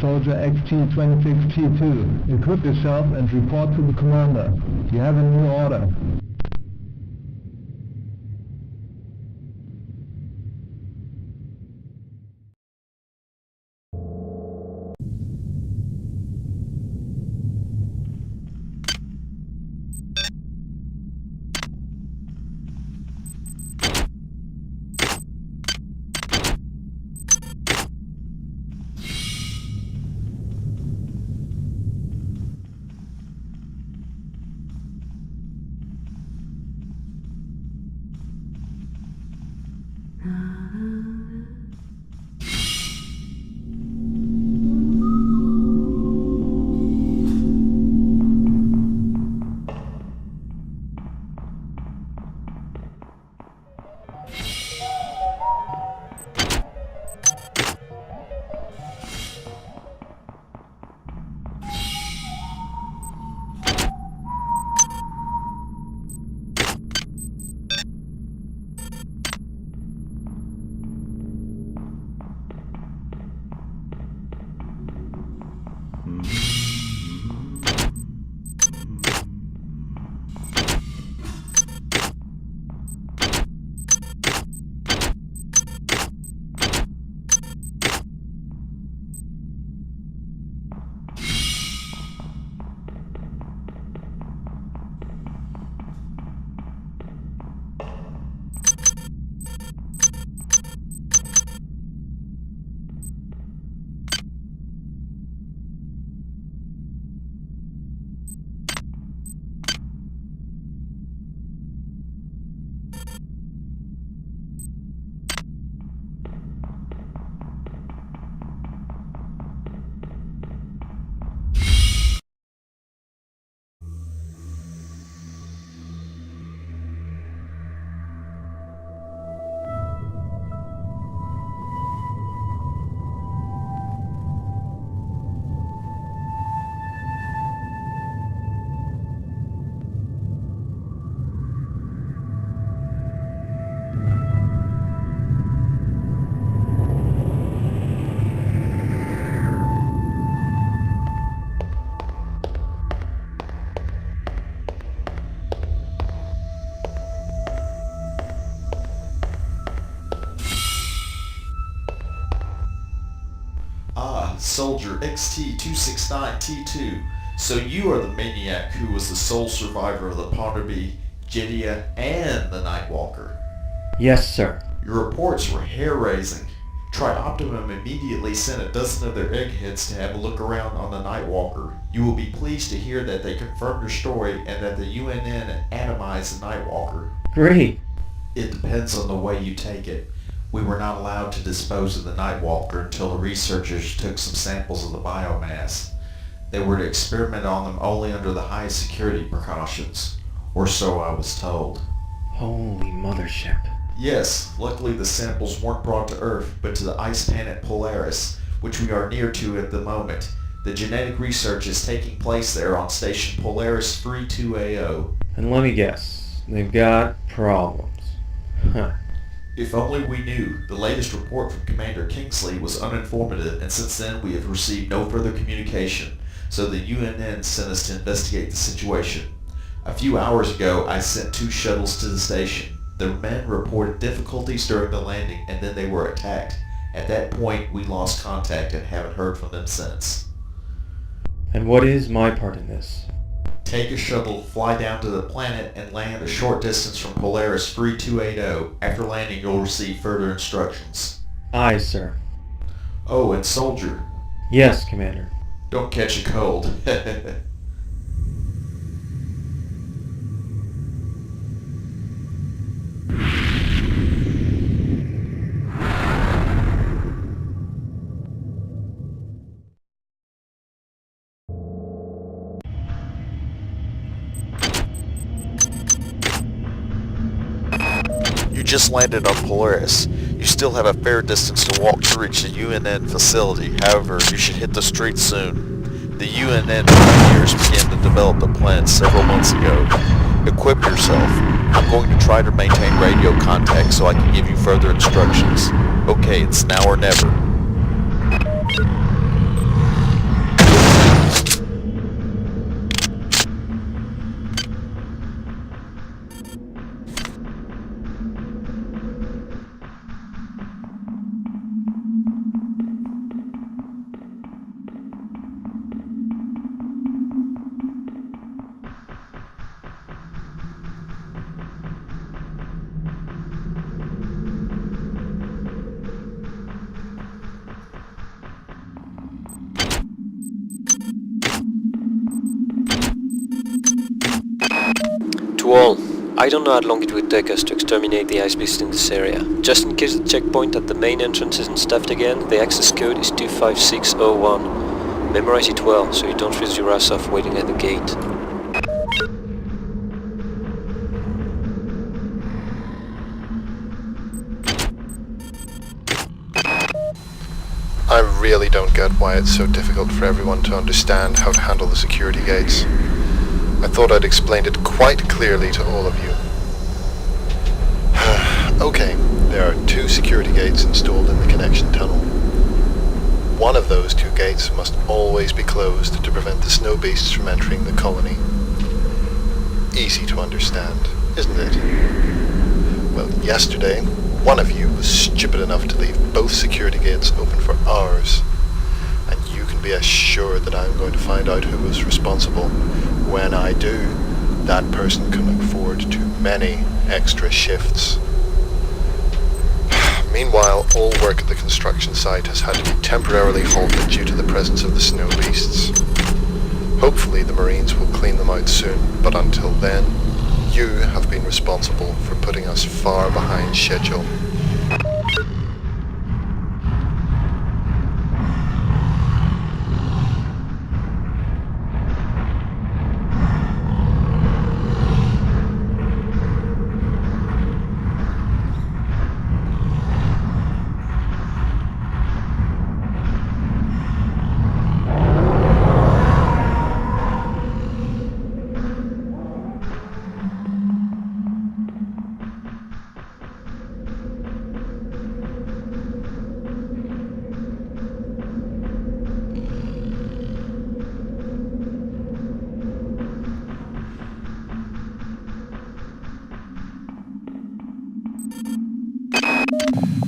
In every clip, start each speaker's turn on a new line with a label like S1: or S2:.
S1: Soldier XT-26T2. Equip yourself and report to the commander. You have a new order.
S2: Soldier XT-269T2. So you are the maniac who was the sole survivor of the Ponterbee, Jidia, and the Nightwalker.
S3: Yes, sir.
S2: Your reports were hair-raising. Tri-Optimum immediately sent a dozen of their eggheads to have a look around on the Nightwalker. You will be pleased to hear that they confirmed your story and that the UNN atomized the Nightwalker.
S3: Great.
S2: It depends on the way you take it. We were not allowed to dispose of the Nightwalker until the researchers took some samples of the biomass. They were to experiment on them only under the highest security precautions, or so I was told.
S3: Holy mothership.
S2: Yes, luckily the samples weren't brought to Earth, but to the ice planet Polaris, which we are near to at the moment. The genetic research is taking place there on station Polaris-32A0.
S3: And let me guess, they've got problems. Huh.
S2: If only we knew. The latest report from Commander Kingsley was uninformative, and since then we have received no further communication, so the UNN sent us to investigate the situation. A few hours ago, I sent 2 shuttles to the station. The men reported difficulties during the landing, and then they were attacked. At that point, we lost contact and haven't heard from them since.
S3: And what is my part in this?
S2: Take a shuttle, fly down to the planet, and land a short distance from Polaris-32A0. After landing, you'll receive further instructions.
S3: Aye, sir.
S2: Oh, and Soldier.
S3: Yes, Commander.
S2: Don't catch a cold. You just landed on Polaris. You still have a fair distance to walk to reach the UNN facility. However, you should hit the streets soon. The UNN pioneers began to develop the plan several months ago. Equip yourself. I'm going to try to maintain radio contact so I can give you further instructions. Okay, it's now or never.
S4: To all, I don't know how long it would take us to exterminate the ice beast in this area. Just in case the checkpoint at the main entrance isn't stuffed again, the access code is 25601. Memorize it well, so you don't freeze your ass off waiting at the gate.
S5: I really don't get why it's so difficult for everyone to understand how to handle the security gates. I thought I'd explained it quite clearly to all of you. Okay, there are 2 security gates installed in the connection tunnel. One of those 2 gates must always be closed to prevent the snow beasts from entering the colony. Easy to understand, isn't it? Well, yesterday, one of you was stupid enough to leave both security gates open for hours. And you can be assured that I'm going to find out who was responsible. When I do, that person can look forward to many extra shifts. Meanwhile, all work at the construction site has had to be temporarily halted due to the presence of the snow beasts. Hopefully the Marines will clean them out soon, but until then, you have been responsible for putting us far behind schedule.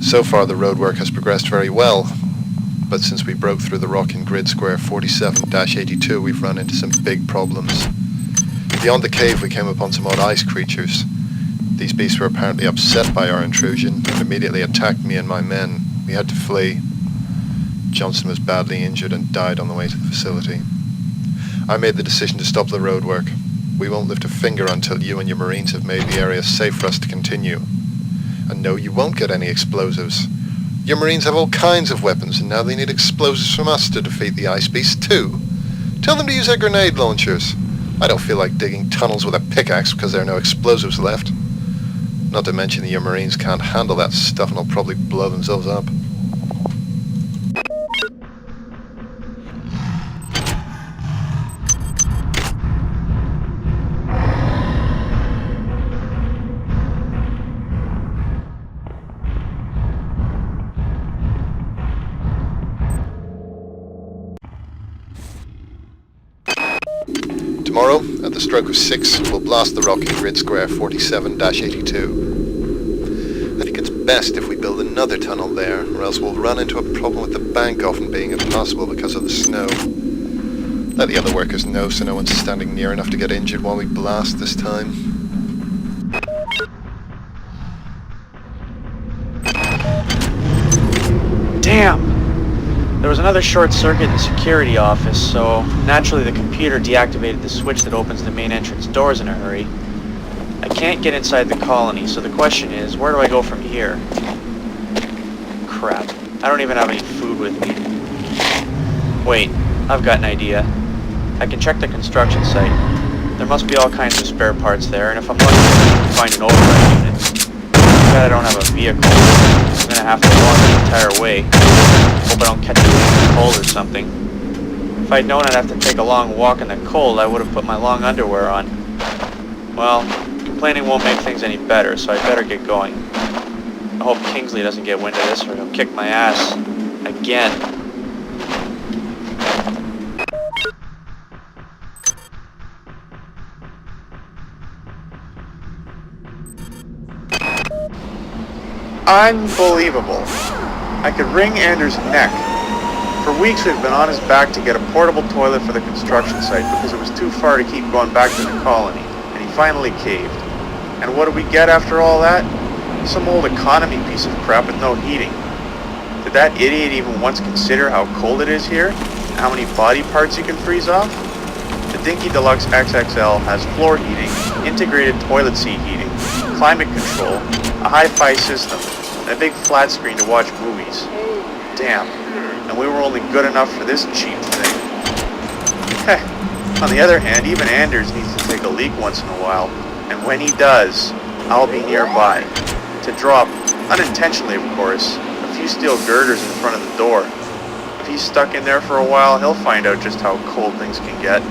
S5: So far the roadwork has progressed very well, but since we broke through the rock in grid square 47-82 we've run into some big problems. Beyond the cave we came upon some odd ice creatures. These beasts were apparently upset by our intrusion and immediately attacked me and my men. We had to flee. Johnson was badly injured and died on the way to the facility. I made the decision to stop the roadwork. We won't lift a finger until you and your Marines have made the area safe for us to continue. And no, you won't get any explosives. Your Marines have all kinds of weapons, and now they need explosives from us to defeat the ice beasts too. Tell them to use their grenade launchers. I don't feel like digging tunnels with a pickaxe because there are no explosives left. Not to mention that your Marines can't handle that stuff and will probably blow themselves up. Tomorrow, at the stroke of 6, we'll blast the rock in grid square 47-82. I think it's best if we build another tunnel there, or else we'll run into a problem with the bank often being impossible because of the snow. Let the other workers know so no one's standing near enough to get injured while we blast this time.
S6: Damn! There was another short circuit in the security office, so naturally the computer deactivated the switch that opens the main entrance doors in a hurry. I can't get inside the colony, so the question is, where do I go from here? Crap, I don't even have any food with me. Wait, I've got an idea. I can check the construction site. There must be all kinds of spare parts there, and if I'm lucky, I can find an override unit. Too bad I don't have a vehicle. I'm gonna have to walk the entire way. Hope I don't catch a cold or something. If I'd known I'd have to take a long walk in the cold, I would have put my long underwear on. Well, complaining won't make things any better, so I'd better get going. I hope Kingsley doesn't get wind of this or he'll kick my ass. Again.
S7: Unbelievable. I could wring Anders' neck. For weeks we've been on his back to get a portable toilet for the construction site because it was too far to keep going back to the colony, and he finally caved. And what did we get after all that? Some old economy piece of crap with no heating. Did that idiot even once consider how cold it is here? And how many body parts you can freeze off? The Dinky Deluxe XXL has floor heating, integrated toilet seat heating, climate control, a hi-fi system, and a big flat screen to watch movies. Damn, and we were only good enough for this cheap thing. On the other hand, even Anders needs to take a leak once in a while, and when he does, I'll be nearby. To drop, unintentionally of course, a few steel girders in front of the door. If he's stuck in there for a while, he'll find out just how cold things can get.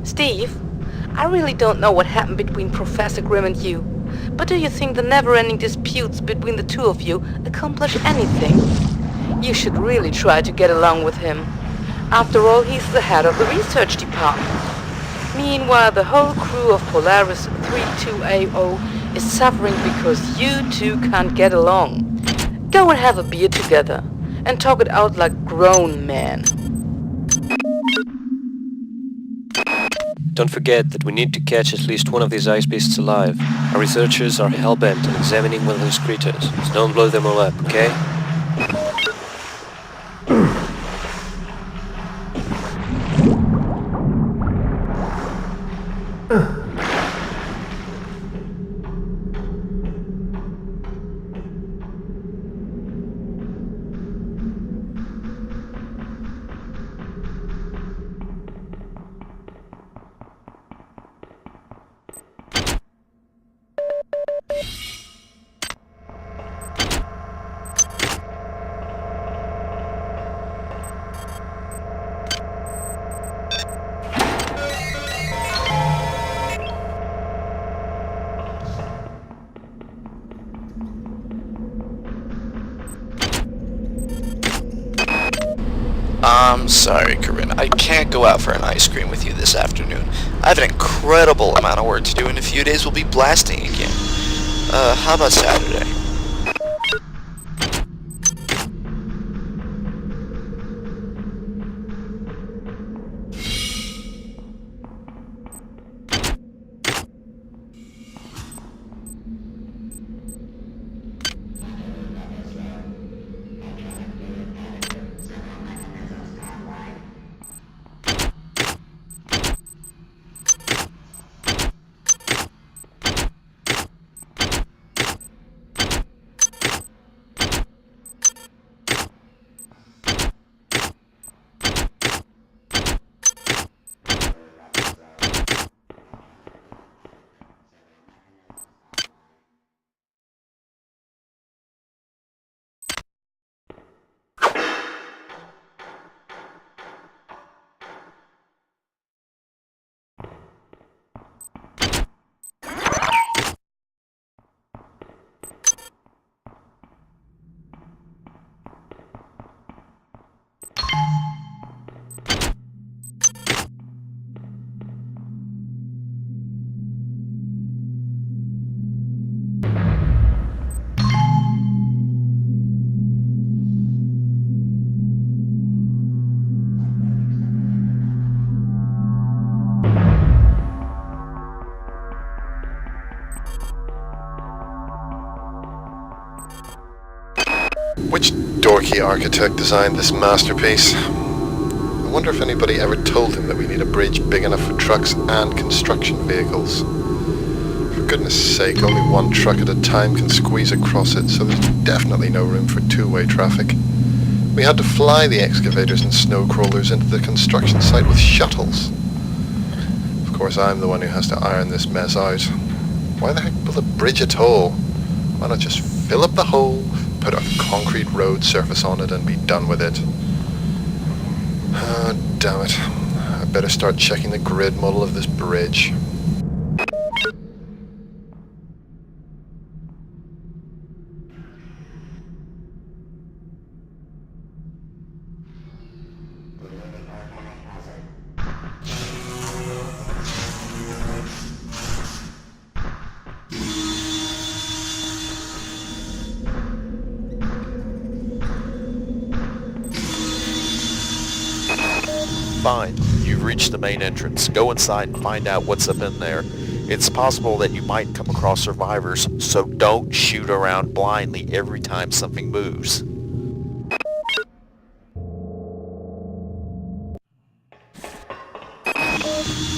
S8: Steve, I really don't know what happened between Professor Grimm and you, but do you think the never-ending disputes between the two of you accomplish anything? You should really try to get along with him. After all, he's the head of the research department. Meanwhile, the whole crew of Polaris-32A0 is suffering because you two can't get along. Go and have a beer together, and talk it out like grown men.
S4: Don't forget that we need to catch at least one of these ice beasts alive. Our researchers are hell-bent on examining one of those creatures, so don't blow them all up, okay?
S9: I'm sorry, Corinne. I can't go out for an ice cream with you this afternoon. I have an incredible amount of work to do. In a few days, we'll be blasting again. How about Saturday?
S5: Which dorky architect designed this masterpiece? I wonder if anybody ever told him that we need a bridge big enough for trucks and construction vehicles. For goodness sake, only one truck at a time can squeeze across it, so there's definitely no room for two-way traffic. We had to fly the excavators and snow crawlers into the construction site with shuttles. Of course, I'm the one who has to iron this mess out. Why the heck build a bridge at all? Why not just fill up the hole, put a concrete road surface on it and be done with it? Oh, damn it. I better start checking the grid model of this bridge.
S2: Fine, you've reached the main entrance. Go inside and find out what's up in there. It's possible that you might come across survivors, so don't shoot around blindly every time something moves.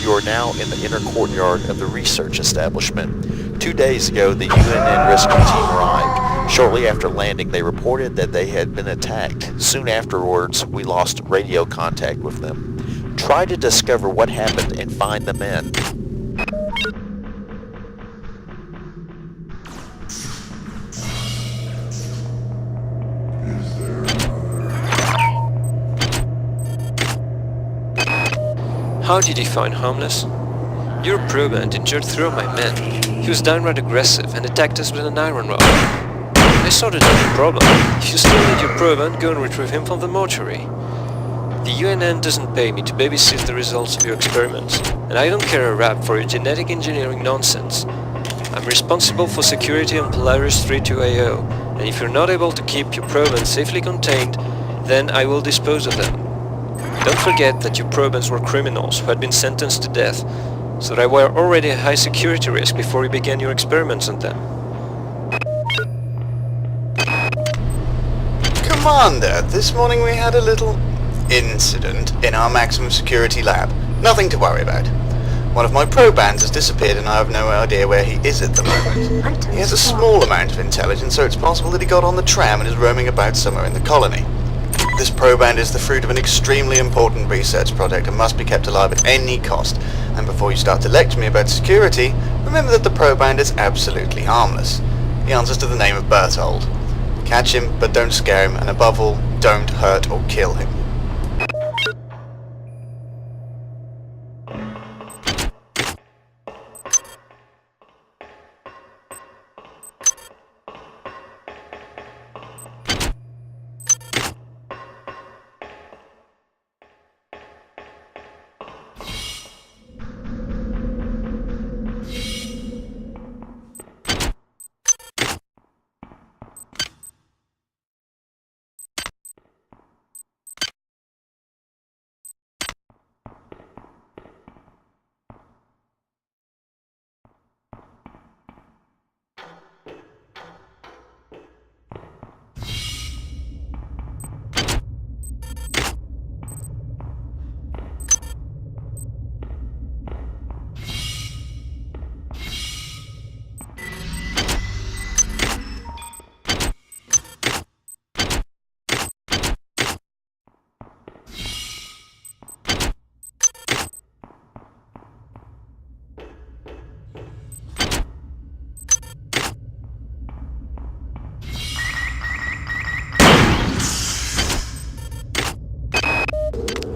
S2: You are now in the inner courtyard of the research establishment. 2 days ago, the UNN rescue team arrived. Shortly after landing, they reported that they had been attacked. Soon afterwards, we lost radio contact with them. Try to discover what happened and find the men.
S4: How did he find harmless? Your proband injured 3 of my men. He was downright aggressive and attacked us with an iron rod. I sorted out the problem. If you still need your proband, go and retrieve him from the mortuary. The UNN doesn't pay me to babysit the results of your experiments, and I don't care a rap for your genetic engineering nonsense. I'm responsible for security on Polaris-32A0, and if you're not able to keep your proband safely contained, then I will dispose of them. Don't forget that your probands were criminals who had been sentenced to death, so they were already a high security risk before you began your experiments on them.
S10: Commander, this morning we had a little incident in our maximum security lab. Nothing to worry about. One of my probands has disappeared and I have no idea where he is at the moment. He has a small amount of intelligence, so it's possible that he got on the tram and is roaming about somewhere in the colony. This proband is the fruit of an extremely important research project and must be kept alive at any cost. And before you start to lecture me about security, remember that the proband is absolutely harmless. He answers to the name of Berthold. Catch him, but don't scare him, and above all, don't hurt or kill him.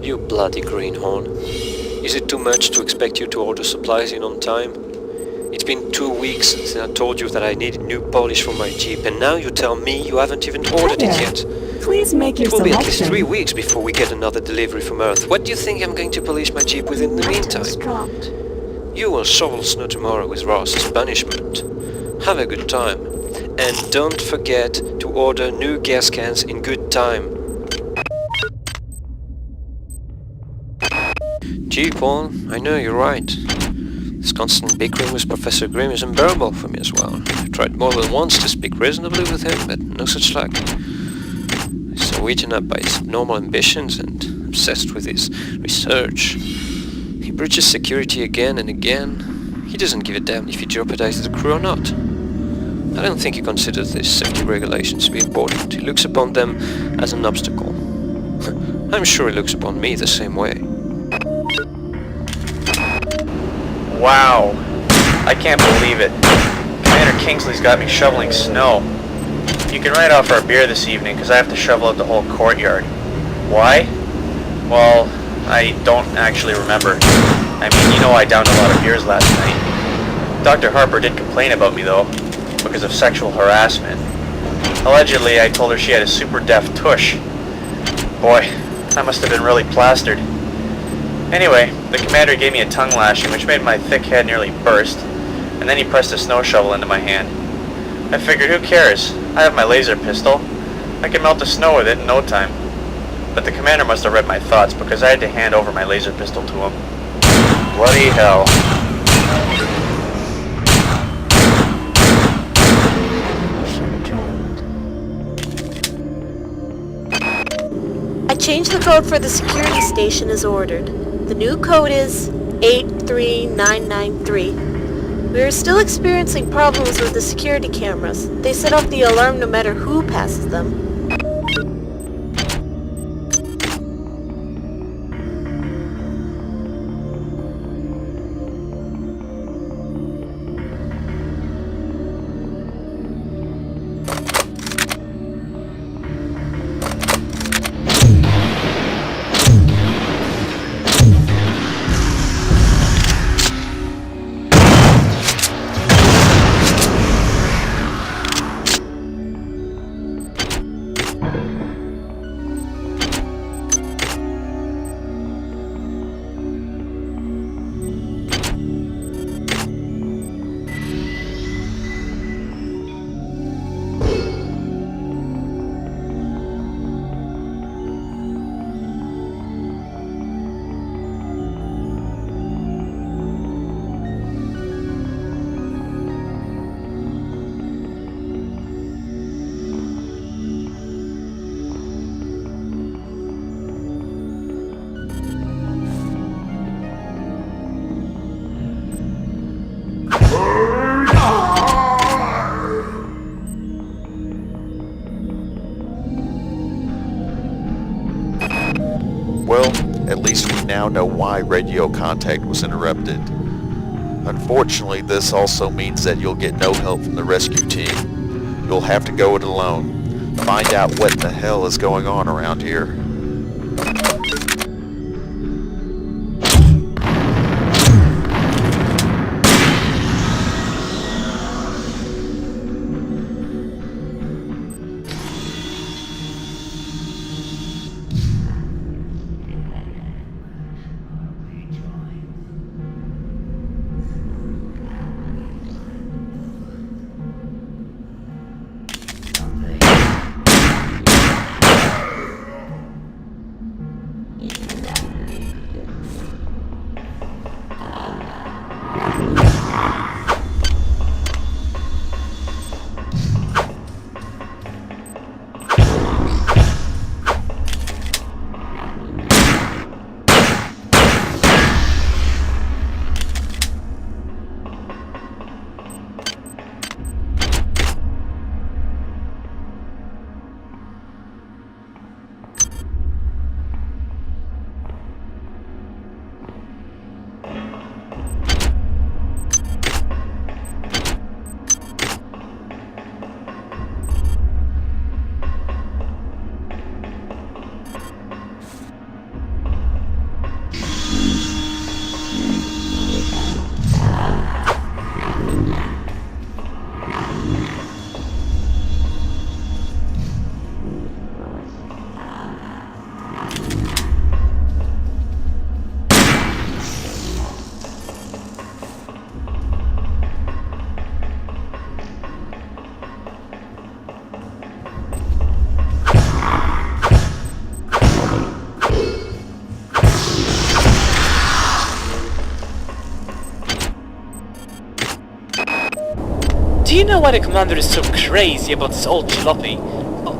S4: You bloody greenhorn. Is it too much to expect you to order supplies in on time? It's been 2 weeks since I told you that I needed new polish for my Jeep, and now you tell me you haven't even ordered it yet.
S11: Please make your
S4: It will be at least
S11: selection.
S4: 3 weeks before we get another delivery from Earth. What do you think I'm going to polish my Jeep with in the meantime?
S11: Dropped.
S4: You will shovel snow tomorrow with Ross as punishment. Have a good time. And don't forget to order new gas cans in good time. Gee, Paul, I know you're right. This constant bickering with Professor Grimm is unbearable for me as well. I've tried more than once to speak reasonably with him, but no such luck. He's so eaten up by his abnormal ambitions and obsessed with his research. He breaches security again and again. He doesn't give a damn if he jeopardizes the crew or not. I don't think he considers these safety regulations to be important. He looks upon them as an obstacle. I'm sure he looks upon me the same way.
S6: Wow. I can't believe it. Commander Kingsley's got me shoveling snow. You can write off our beer this evening because I have to shovel out the whole courtyard. Why? Well, I don't actually remember. I mean, you know I downed a lot of beers last night. Dr. Harper did complain about me though, because of sexual harassment. Allegedly, I told her she had a super deaf tush. Boy, I must have been really plastered. Anyway, the commander gave me a tongue lashing which made my thick head nearly burst, and then he pressed a snow shovel into my hand. I figured, who cares? I have my laser pistol. I can melt the snow with it in no time. But the commander must have read my thoughts because I had to hand over my laser pistol to him. Bloody hell.
S11: I changed the code for the security station as ordered. The new code is 83993. We are still experiencing problems with the security cameras. They set off the alarm no matter who passes them.
S2: Well, at least we now know why radio contact was interrupted. Unfortunately, this also means that you'll get no help from the rescue team. You'll have to go it alone. Find out what the hell is going on around here.
S12: Do you know why the commander is so crazy about this old jalopy?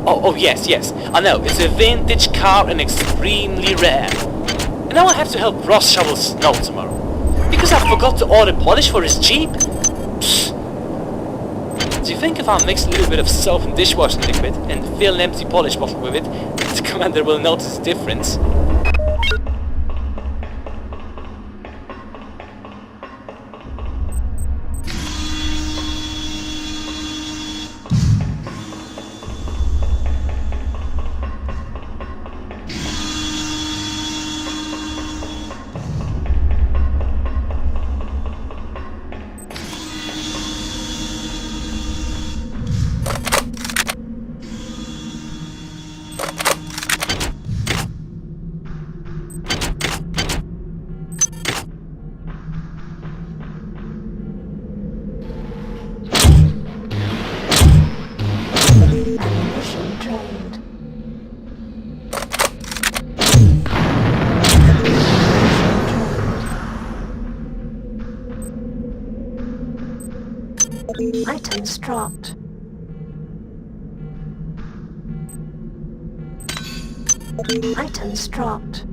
S12: Oh yes, I know, it's a vintage car and extremely rare. And now I have to help Ross shovel snow tomorrow. Because I forgot to order polish for his Jeep. Psst. Do you think if I mix a little bit of soap and dishwashing liquid and fill an empty polish bottle with it, the commander will notice the difference?
S11: Items dropped. Items dropped.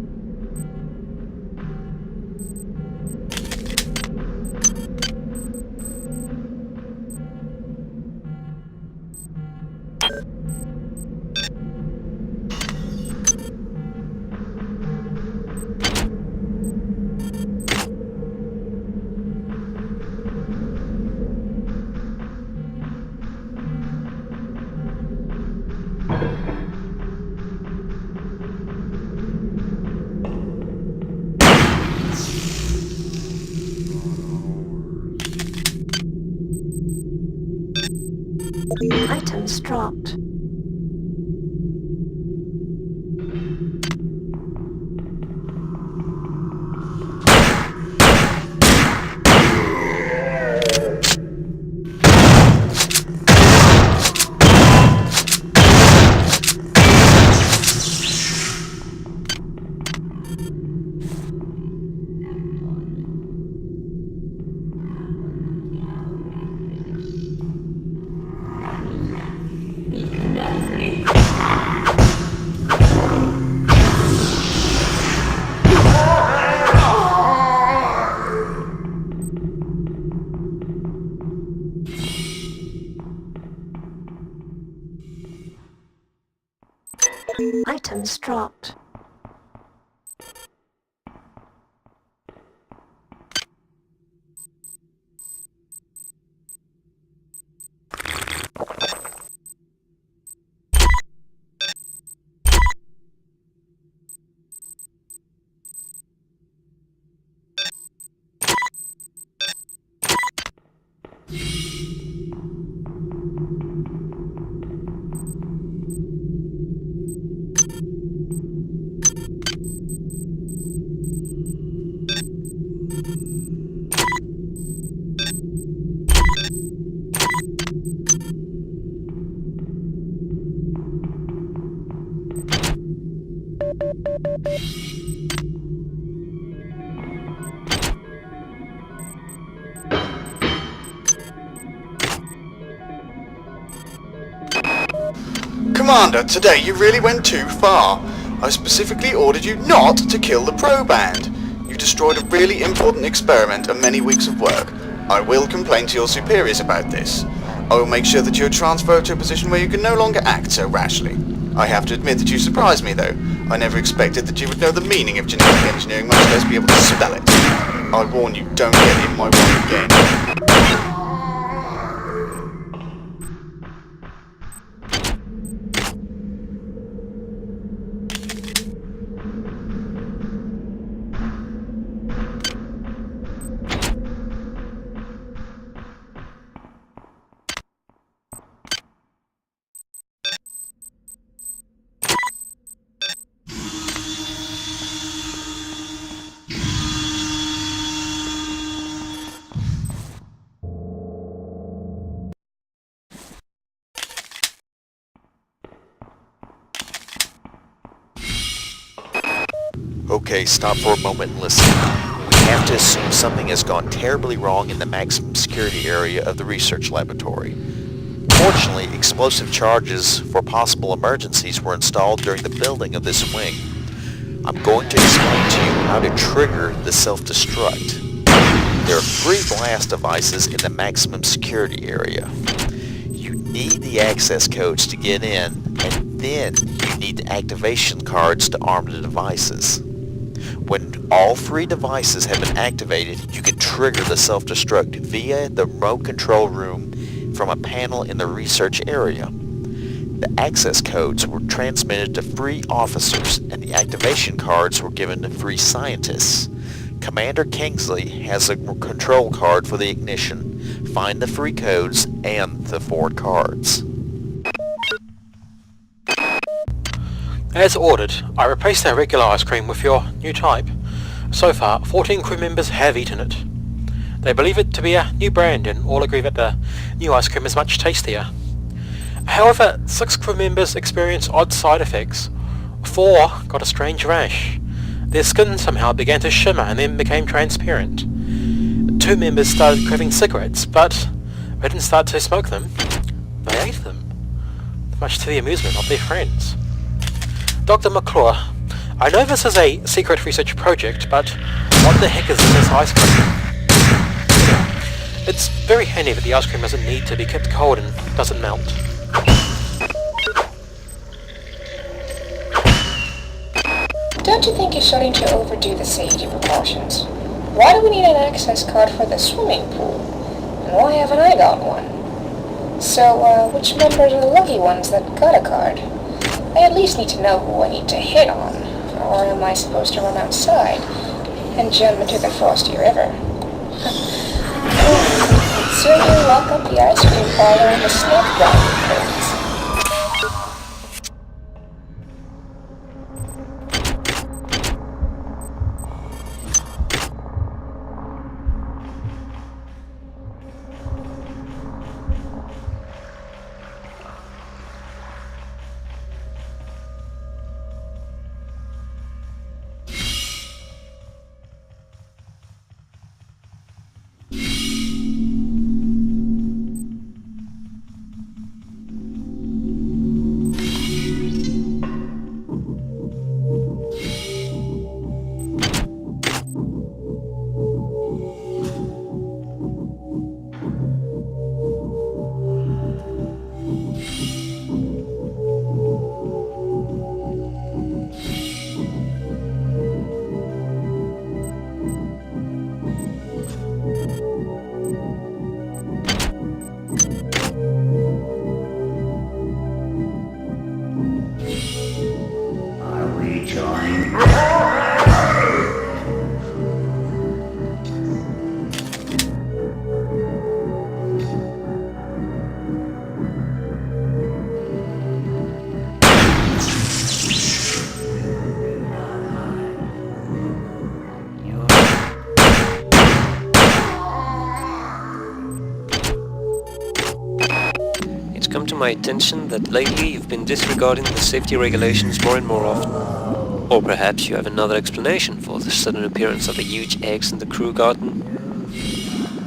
S11: Items dropped. Items dropped.
S10: Commander, today you really went too far. I specifically ordered you not to kill the proband. You destroyed a really important experiment and many weeks of work. I will complain to your superiors about this. I will make sure that you are transferred to a position where you can no longer act so rashly. I have to admit that you surprised me though. I never expected that you would know the meaning of genetic engineering, much less be able to spell it. I warn you, don't get in my way again.
S2: Okay, stop for a moment and listen. We have to assume something has gone terribly wrong in the maximum security area of the research laboratory. Fortunately, explosive charges for possible emergencies were installed during the building of this wing. I'm going to explain to you how to trigger the self-destruct. There are 3 blast devices in the maximum security area. You need the access codes to get in, and then you need the activation cards to arm the devices. When all 3 devices have been activated, you can trigger the self-destruct via the remote control room from a panel in the research area. The access codes were transmitted to 3 officers, and the activation cards were given to 3 scientists. Commander Kingsley has a control card for the ignition. Find the 3 codes and the 4 cards.
S13: As ordered, I replaced their regular ice cream with your new type. So far, 14 crew members have eaten it. They believe it to be a new brand and all agree that the new ice cream is much tastier. However, 6 crew members experienced odd side effects. 4 got a strange rash. Their skin somehow began to shimmer and then became transparent. 2 members started craving cigarettes, but they didn't start to smoke them. They ate them, much to the amusement of their friends. Dr. McClure, I know this is a secret research project, but what the heck is in this ice cream? It's very handy that the ice cream doesn't need to be kept cold and doesn't melt.
S14: Don't you think you're starting to overdo the safety precautions? Why do we need an access card for the swimming pool? And why haven't I got one? So, which members are the lucky ones that got a card? I at least need to know who I need to hit on, or am I supposed to run outside and jump into the frosty river? Certainly lock up the ice cream parlor and the snack bar curtains.
S4: My attention that lately you've been disregarding the safety regulations more and more often. Or perhaps you have another explanation for the sudden appearance of the huge eggs in the crew garden.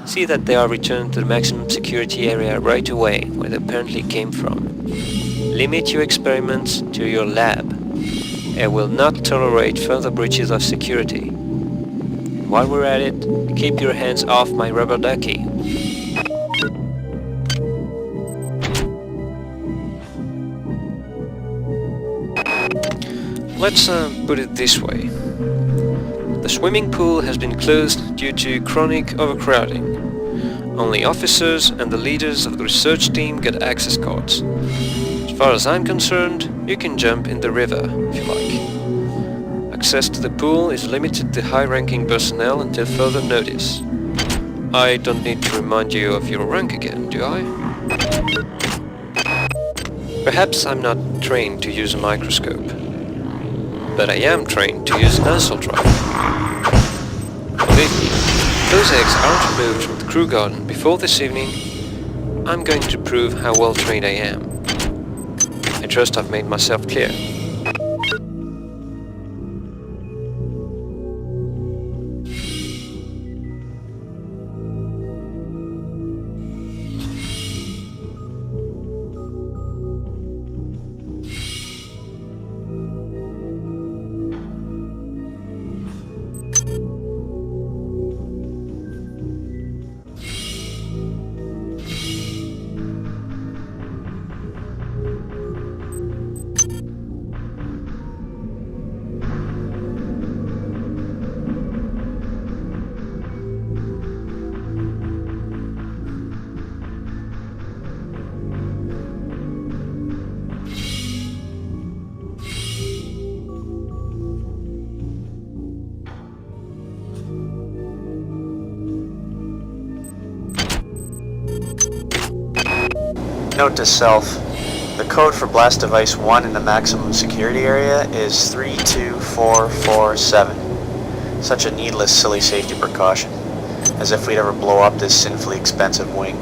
S4: See that they are returned to the maximum security area right away, where they apparently came from. Limit your experiments to your lab. I will not tolerate further breaches of security. While we're at it, keep your hands off my rubber ducky. Let's put it this way. The swimming pool has been closed due to chronic overcrowding. Only officers and the leaders of the research team get access cards. As far as I'm concerned, you can jump in the river if you like. Access to the pool is limited to high-ranking personnel until further notice. I don't need to remind you of your rank again, do I? Perhaps I'm not trained to use a microscope, but I am trained to use an assault rifle. Believe me, if those eggs aren't removed from the crew garden before this evening, I'm going to prove how well trained I am. I trust I've made myself clear.
S6: Note to self, the code for blast device 1 in the maximum security area is 32447. Such a needless, silly safety precaution. As if we'd ever blow up this sinfully expensive wing.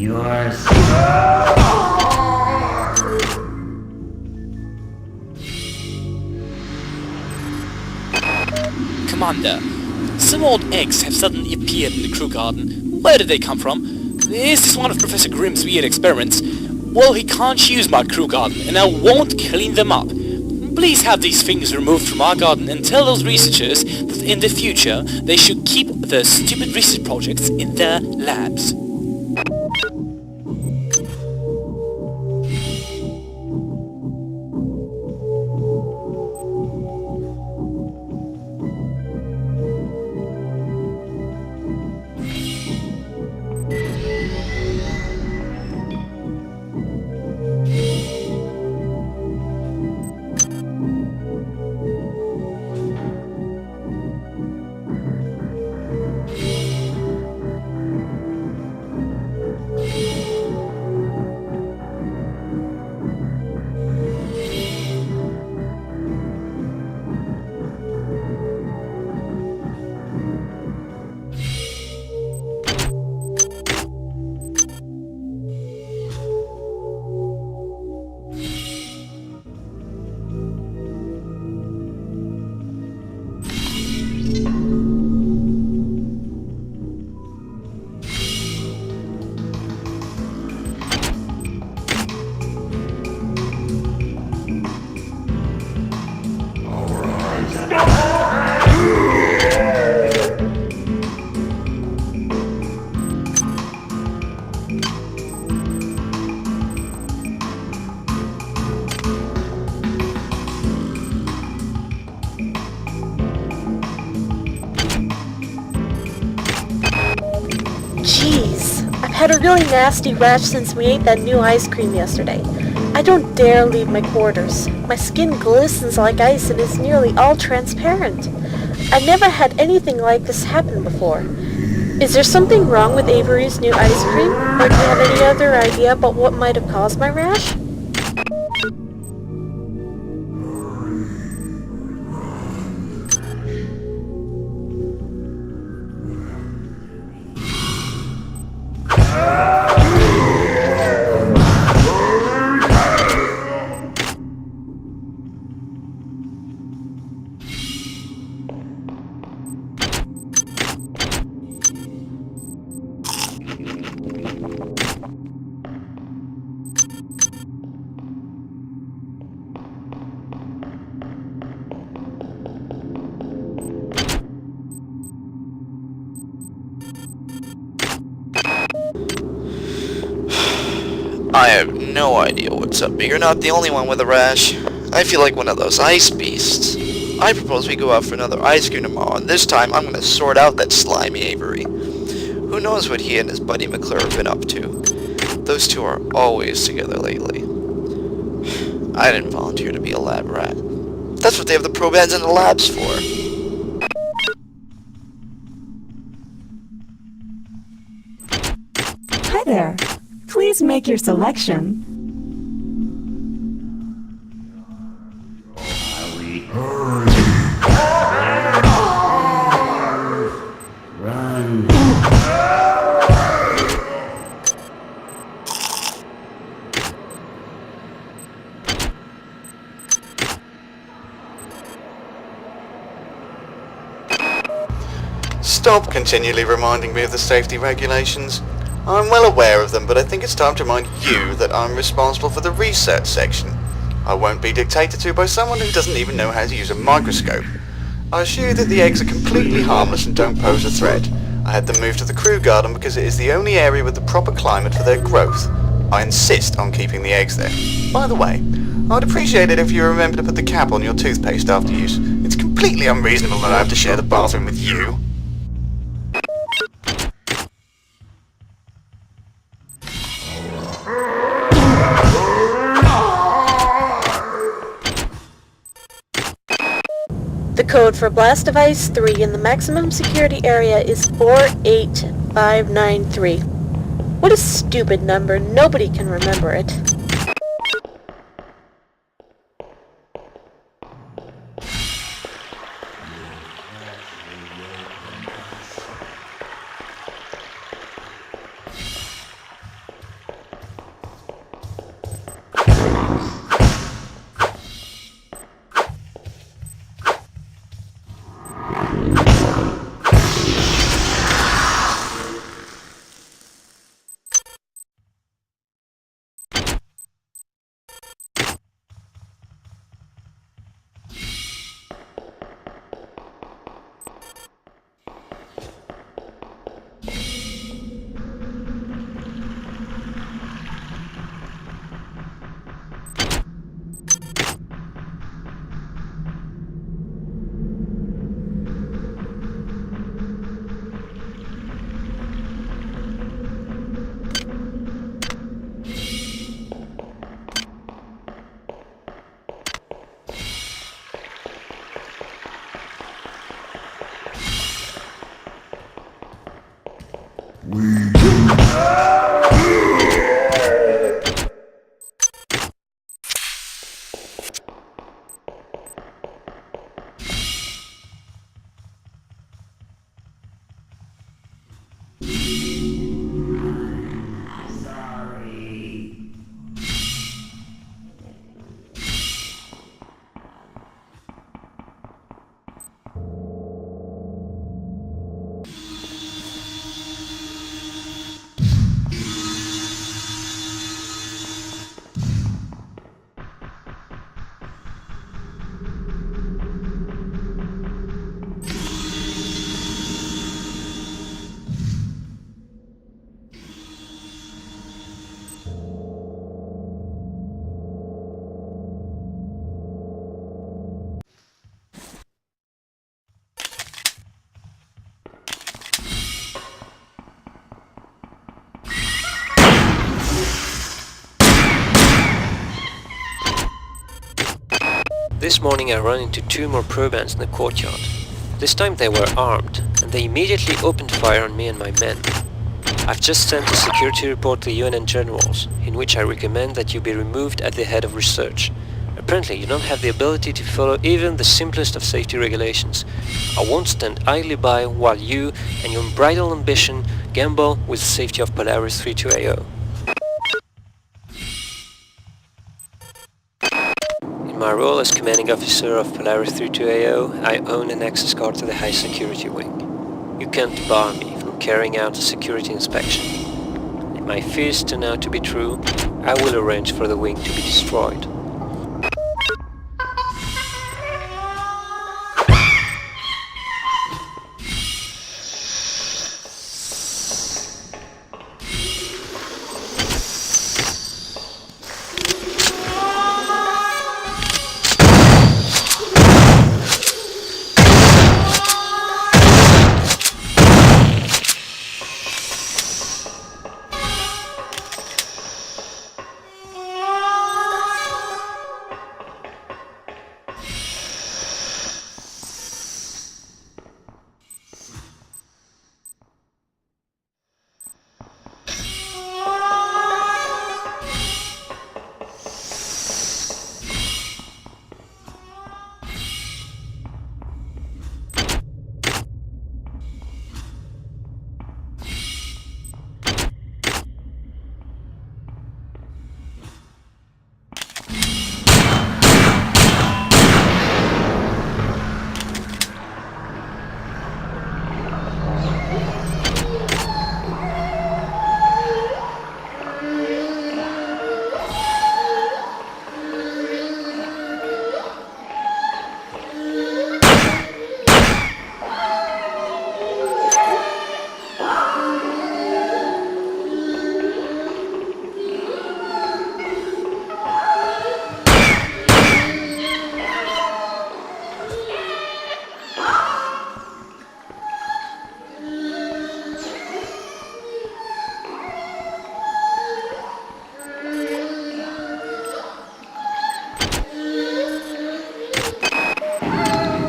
S15: You're
S12: Commander, some old eggs have suddenly appeared in the crew garden. Where did they come from? Is this one of Professor Grimm's weird experiments? Well, he can't use my crew garden, and I won't clean them up. Please have these things removed from our garden and tell those researchers that in the future they should keep their stupid research projects in their labs.
S11: had a really nasty rash since we ate that new ice cream yesterday. I don't dare leave my quarters. My skin glistens like ice and is nearly all transparent. I've never had anything like this happen before. Is there something wrong with Avery's new ice cream? Or do you have any other idea about what might have caused my rash?
S9: I have no idea what's up, but you're not the only one with a rash. I feel like one of those ice beasts. I propose we go out for another ice cream tomorrow, and this time I'm going to sort out that slimy Avery. Who knows what he and his buddy McClure have been up to. Those two are always together lately. I didn't volunteer to be a lab rat. That's what they have the probands in the labs for.
S15: Hi there. Please make your selection.
S16: Run.
S10: Stop continually reminding me of the safety regulations. I'm well aware of them, but I think it's time to remind you that I'm responsible for the research section. I won't be dictated to by someone who doesn't even know how to use a microscope. I assure you that the eggs are completely harmless and don't pose a threat. I had them moved to the crew garden because it is the only area with the proper climate for their growth. I insist on keeping the eggs there. By the way, I'd appreciate it if you remember to put the cap on your toothpaste after use. It's completely unreasonable that I have to share the bathroom with you.
S11: The code for Blast Device 3 in the maximum security area is 48593. What a stupid number. Nobody can remember it.
S4: This morning I ran into 2 more probands in the courtyard. This time they were armed, and they immediately opened fire on me and my men. I've just sent a security report to the UNN generals, in which I recommend that you be removed at the head of research. Apparently you don't have the ability to follow even the simplest of safety regulations. I won't stand idly by while you and your unbridled ambition gamble with the safety of Polaris-32A0. In my role as commanding officer of Polaris-32A0, I own an access card to the high security wing. You can't bar me from carrying out a security inspection. If my fears turn out to be true, I will arrange for the wing to be destroyed.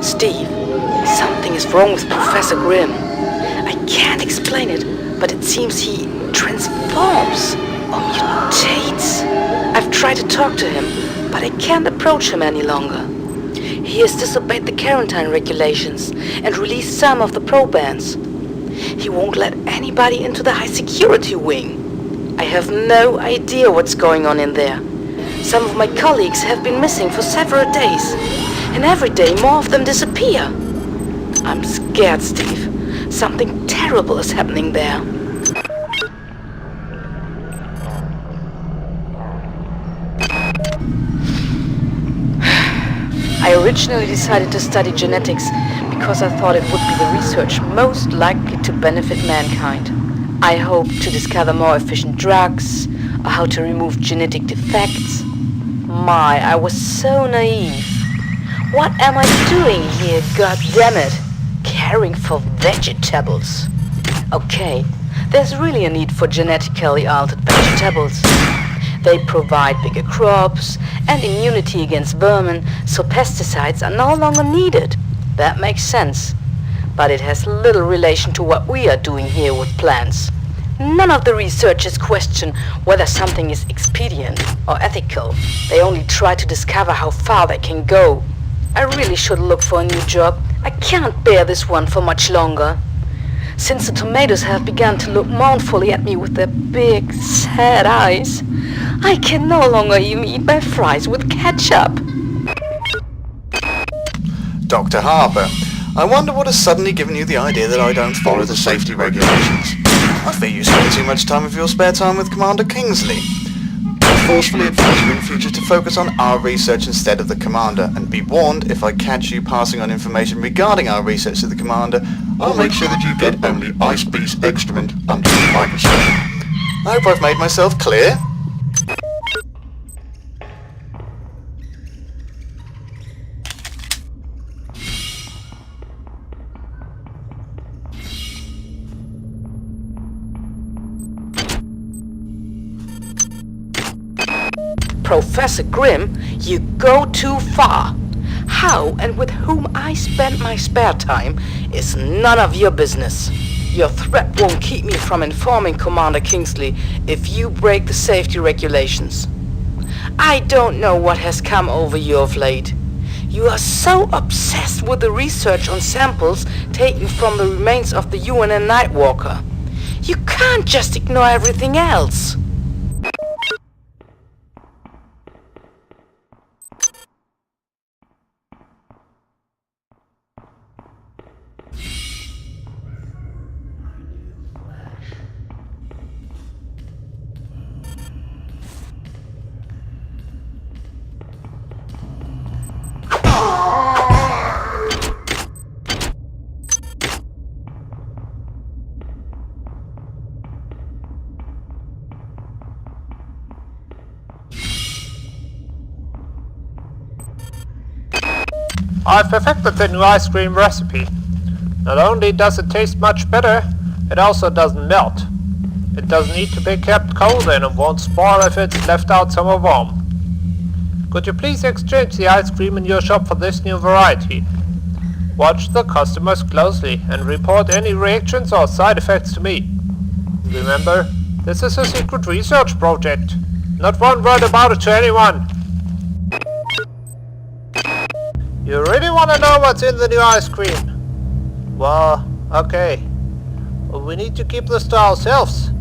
S8: Steve, something is wrong with Professor Grimm. I can't explain it, but it seems he transforms or mutates. I've tried to talk to him, but I can't approach him any longer. He has disobeyed the quarantine regulations and released some of the probands. He won't let anybody into the high security wing. I have no idea what's going on in there. Some of my colleagues have been missing for several days, and every day more of them disappear. I'm scared, Steve. Something terrible is happening there. I originally decided to study genetics because I thought it would be the research most likely to benefit mankind. I hoped to discover more efficient drugs, or how to remove genetic defects. My, I was so naive. What am I doing here, goddammit? Caring for vegetables. Okay, there's really a need for genetically altered vegetables. They provide bigger crops and immunity against vermin, so pesticides are no longer needed. That makes sense. But it has little relation to what we are doing here with plants. None of the researchers question whether something is expedient or ethical. They only try to discover how far they can go. I really should look for a new job. I can't bear this one for much longer. Since the tomatoes have begun to look mournfully at me with their big, sad eyes, I can no longer even eat my fries with ketchup.
S10: Dr. Harper, I wonder what has suddenly given you the idea that I don't follow the safety regulations. I fear you spend too much time of your spare time with Commander Kingsley. I forcefully advise you in future to focus on our research instead of the Commander, and be warned, if I catch you passing on information regarding our research to the Commander, I'll make sure that you get only Ice Beast excrement under the microscope. I hope I've made myself clear.
S8: Professor Grimm, you go too far. How and with whom I spend my spare time is none of your business. Your threat won't keep me from informing Commander Kingsley if you break the safety regulations. I don't know what has come over you of late. You are so obsessed with the research on samples taken from the remains of the UNN Nightwalker. You can't just ignore everything else.
S17: I've perfected the new ice cream recipe. Not only does it taste much better, it also doesn't melt. It doesn't need to be kept cold and it won't spoil if it's left out somewhere warm. Could you please exchange the ice cream in your shop for this new variety? Watch the customers closely and report any reactions or side effects to me. Remember, this is a secret research project. Not one word about it to anyone. You really want to know what's in the new ice cream? Well, okay. But we need to keep this to ourselves.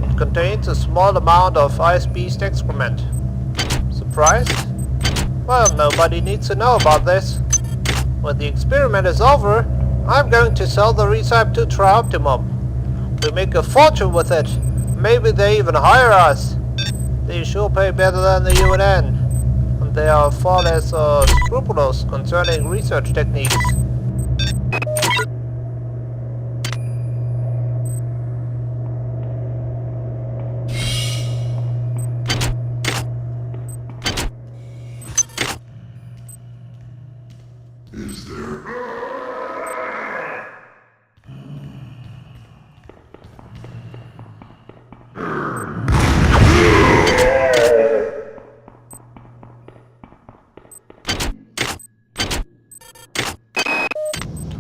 S17: It contains a small amount of ice beast excrement. Surprised? Well, nobody needs to know about this. When the experiment is over, I'm going to sell the recipe to Optimum. We make a fortune with it. Maybe they even hire us. They sure pay better than the UNN. And they are far less scrupulous concerning research techniques.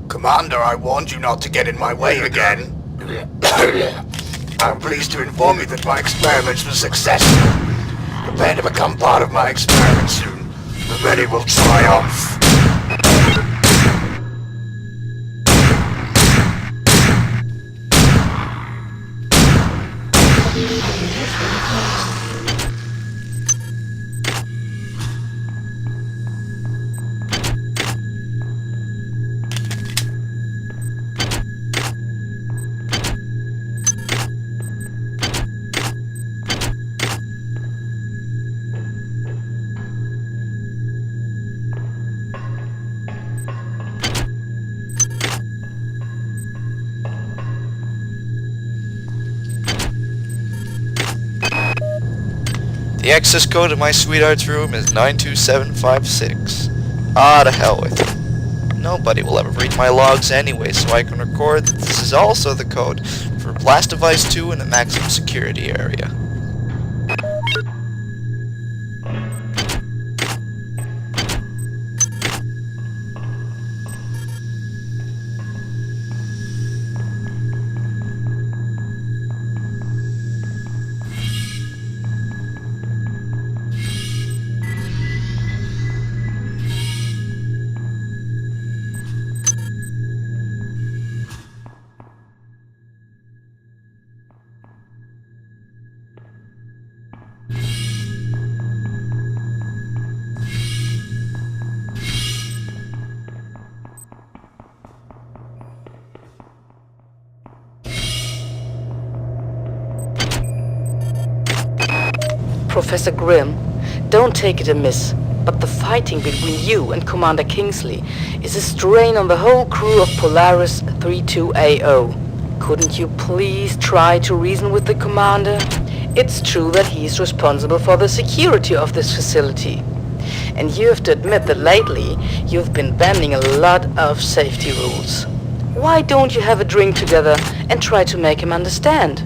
S10: Commander, I warned you not to get in my way again. I'm pleased to inform you that my experiments were successful. Prepare to become part of my experiment soon. The many will triumph.
S9: The access code in my sweetheart's room is 92756. Ah, to hell with it. Nobody will ever read my logs anyway, so I can record that this is also the code for Blast Device 2 in the maximum security area.
S8: Professor Grimm, don't take it amiss, but the fighting between you and Commander Kingsley is a strain on the whole crew of Polaris-32A0. Couldn't you please try to reason with the Commander? It's true that he's responsible for the security of this facility. And you have to admit that lately you've been bending a lot of safety rules. Why don't you have a drink together and try to make him understand?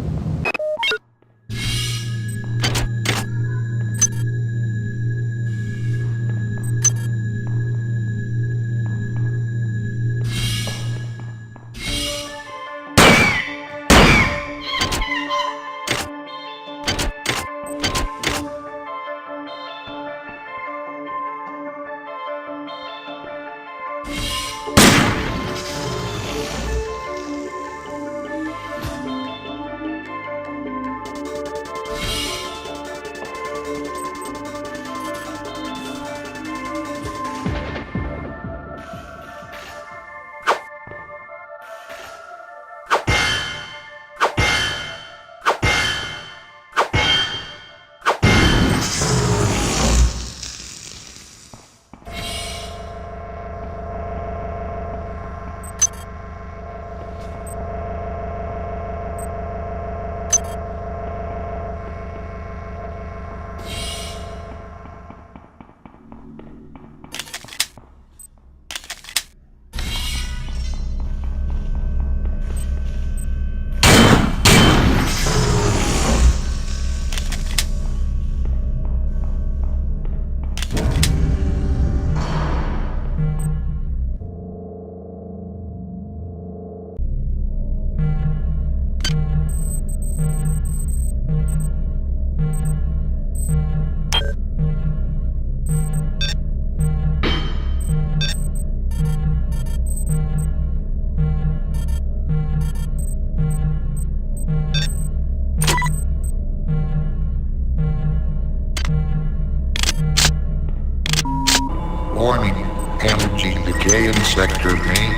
S18: Warning, energy decay in sector main.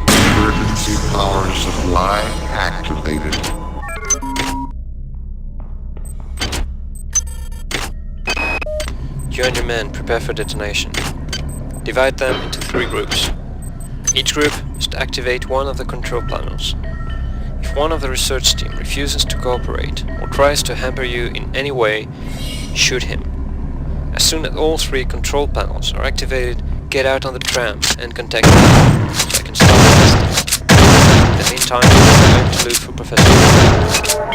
S18: Emergency power supply activated.
S4: You and your men prepare for detonation. Divide them into 3 groups. Each group must activate one of the control panels. If one of the research team refuses to cooperate or tries to hamper you in any way, shoot him. As soon as all 3 control panels are activated, get out on the tram and contact me so I can start testing. In the meantime, I'm going to look for Professor.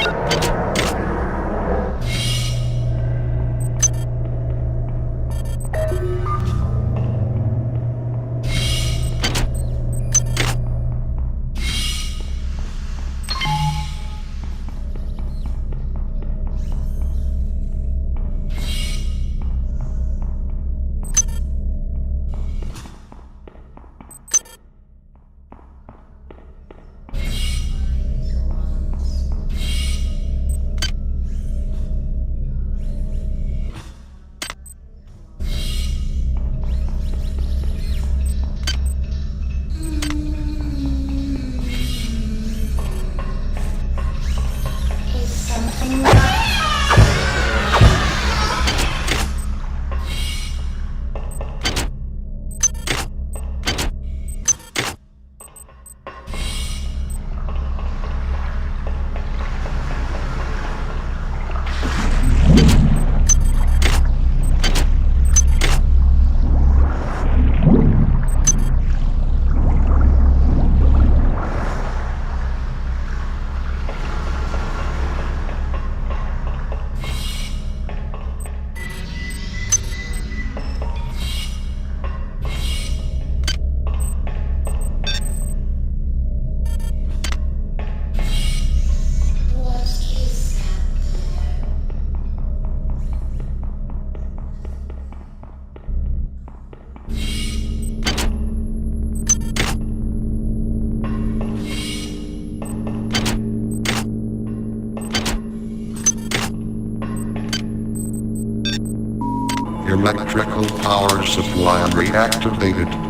S18: Electrical power supply reactivated.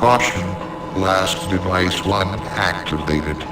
S18: Caution, last device 1 activated.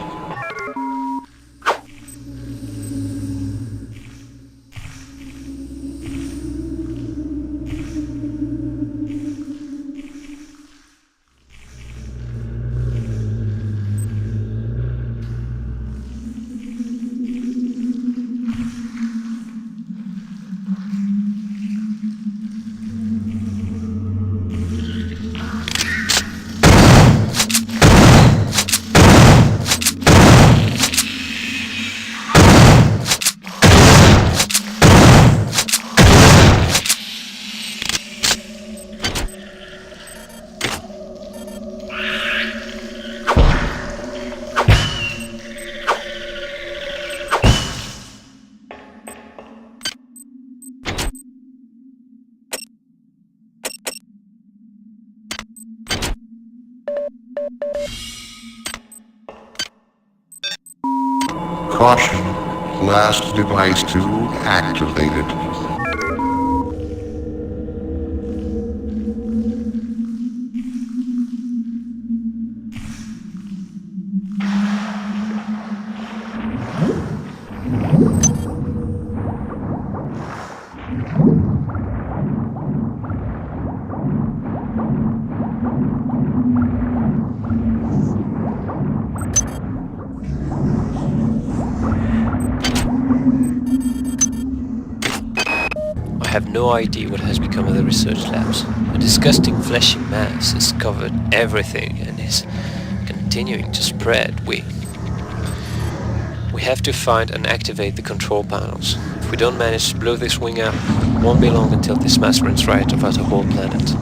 S18: Caution, last device 2 activated.
S4: I have no idea what has become of the research labs. A disgusting fleshy mass has covered everything and is continuing to spread. We have to find and activate the control panels. If we don't manage to blow this wing up, it won't be long until this mass runs riot over the whole planet.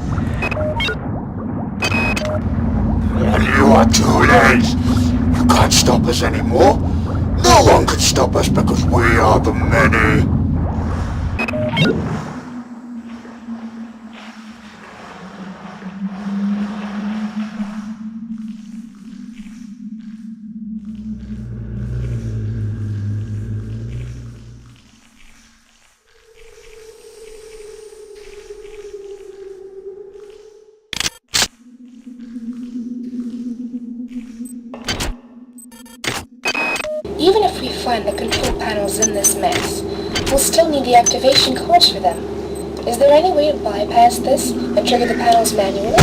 S19: Well, you are too late. You can't stop us anymore. No one can stop us because we are the many.
S14: Even if we find the control panels in this mess, we'll still need the activation cards for them. Is there any way to bypass this and trigger the panels manually?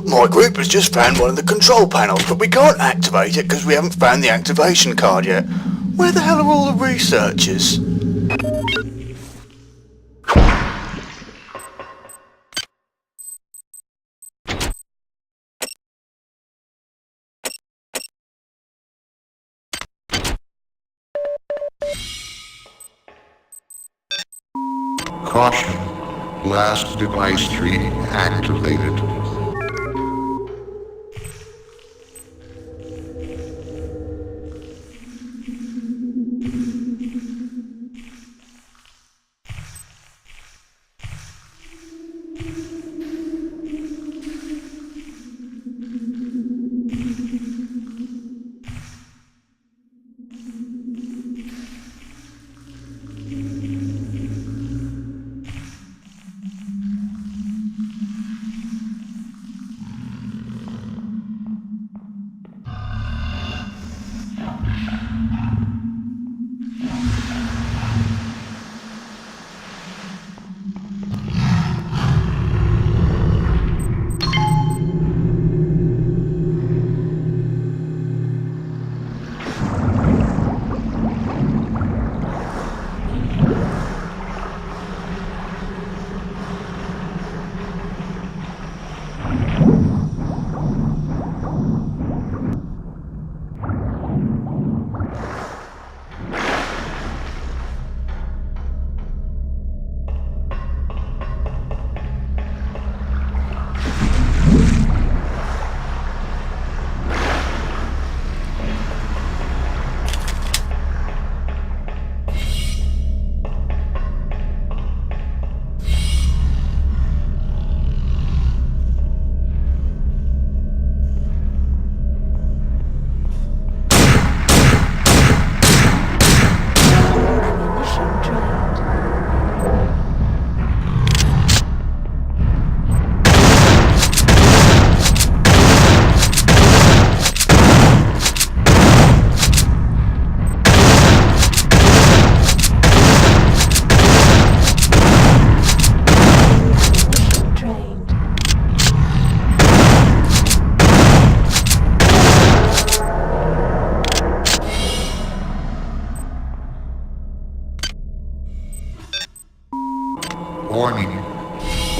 S19: My group has just found one of the control panels, but we can't activate it because we haven't found the activation card yet. Where the hell are all the researchers?
S18: Caution, last device 3 activated.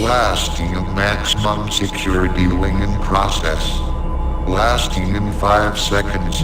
S18: Blasting a maximum security wing in process. Blasting in 5 seconds.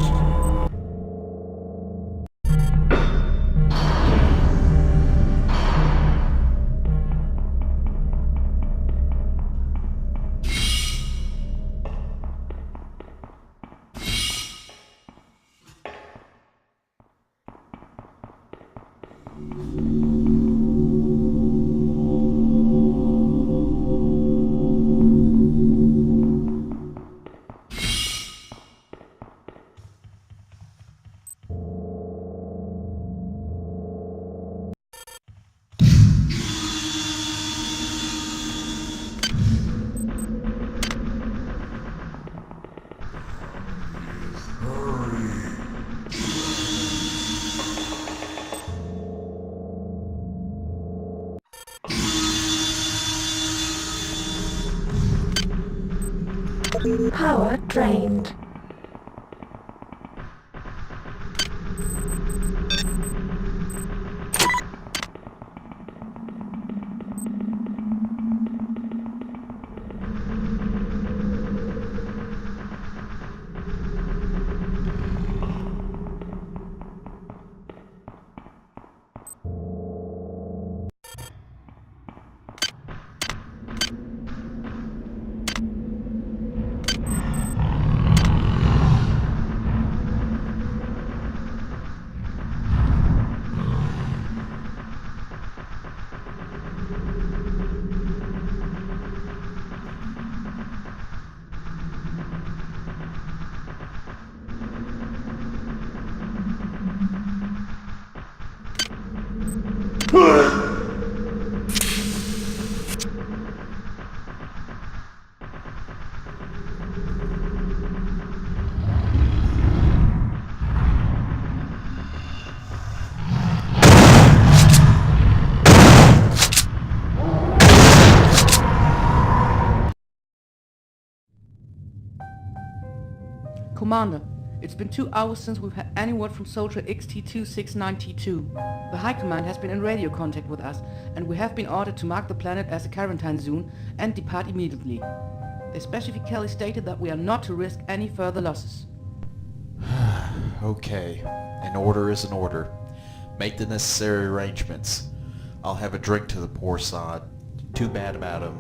S15: Power drained.
S20: Commander, it's been 2 hours since we've had any word from Soldier XT-2692. The High Command has been in radio contact with us, and we have been ordered to mark the planet as a quarantine zone and depart immediately. They specifically stated that we are not to risk any further losses.
S2: Okay, an order is an order. Make the necessary arrangements. I'll have a drink to the poor sod. Too bad about him.